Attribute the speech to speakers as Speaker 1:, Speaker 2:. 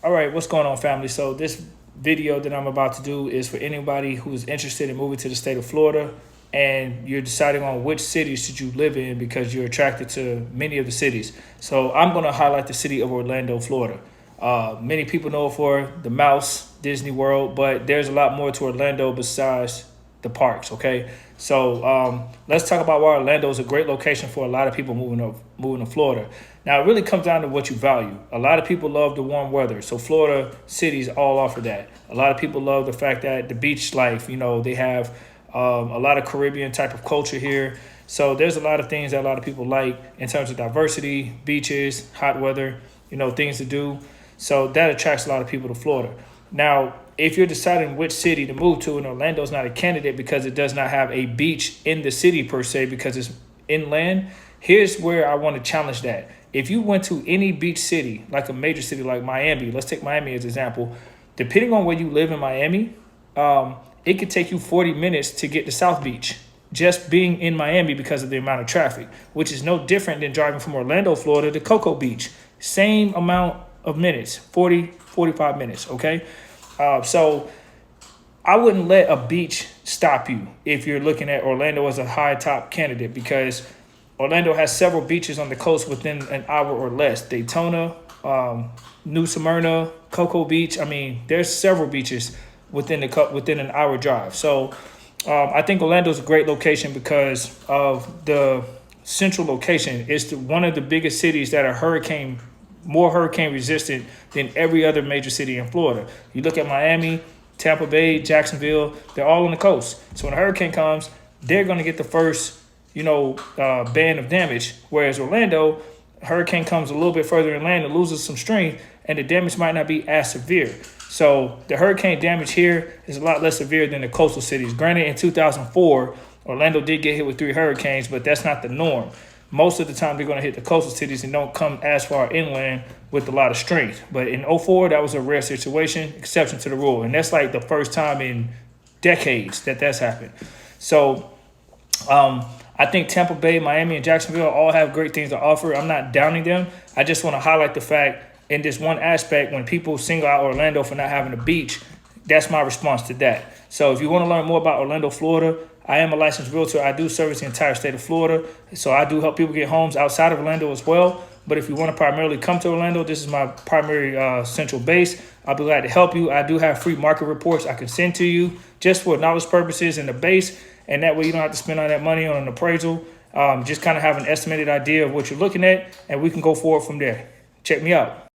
Speaker 1: All right, what's going on, family? So this video that I'm about to do is for anybody who's interested in moving to the state of Florida and you're deciding on which cities should you live in because you're attracted to many of the cities. So I'm going to highlight the city of Orlando, Florida. Many people know it for the Mouse, Disney World, but there's a lot more to Orlando besides the parks. Okay, so let's talk about why Orlando is a great location for a lot of people moving to Florida. Now it really comes down to what you value. A lot of people love the warm weather, so Florida cities all offer that. A lot of people love the fact that the beach life, they have a lot of Caribbean type of culture here. So there's a lot of things that a lot of people like in terms of diversity, beaches, hot weather, things to do. So that attracts a lot of people to Florida. Now, if you're deciding which city to move to, and Orlando's not a candidate because it does not have a beach in the city per se because it's inland, here's where I want to challenge that. If you went to any beach city, like a major city like Miami, let's take Miami as an example, depending on where you live in Miami, it could take you 40 minutes to get to South Beach just being in Miami because of the amount of traffic, which is no different than driving from Orlando, Florida to Cocoa Beach. Same amount of minutes, 40, 45 minutes, okay? So I wouldn't let a beach stop you if you're looking at Orlando as a high top candidate because Orlando has several beaches on the coast within an hour or less. Daytona, New Smyrna, Cocoa Beach. I mean, there's several beaches within an hour drive. So I think Orlando is a great location because of the central location. It's one of the biggest cities that are more hurricane resistant than every other major city in Florida. You look at Miami, Tampa Bay, Jacksonville, they're all on the coast. So when a hurricane comes, they're going to get the first, band of damage. Whereas Orlando, hurricane comes a little bit further inland and loses some strength, and the damage might not be as severe. So the hurricane damage here is a lot less severe than the coastal cities. Granted, in 2004, Orlando did get hit with 3 hurricanes, but that's not the norm. Most of the time, they're going to hit the coastal cities and don't come as far inland with a lot of strength. But in '04, that was a rare situation, exception to the rule. And that's like the first time in decades that that's happened. So I think Tampa Bay, Miami, and Jacksonville all have great things to offer. I'm not downing them. I just want to highlight the fact in this one aspect, when people single out Orlando for not having a beach, that's my response to that. So if you want to learn more about Orlando, Florida, I am a licensed realtor. I do service the entire state of Florida. So I do help people get homes outside of Orlando as well. But if you want to primarily come to Orlando, this is my primary central base. I'll be glad to help you. I do have free market reports I can send to you just for knowledge purposes and the base. And that way you don't have to spend all that money on an appraisal. Just kind of have an estimated idea of what you're looking at, and we can go forward from there. Check me out.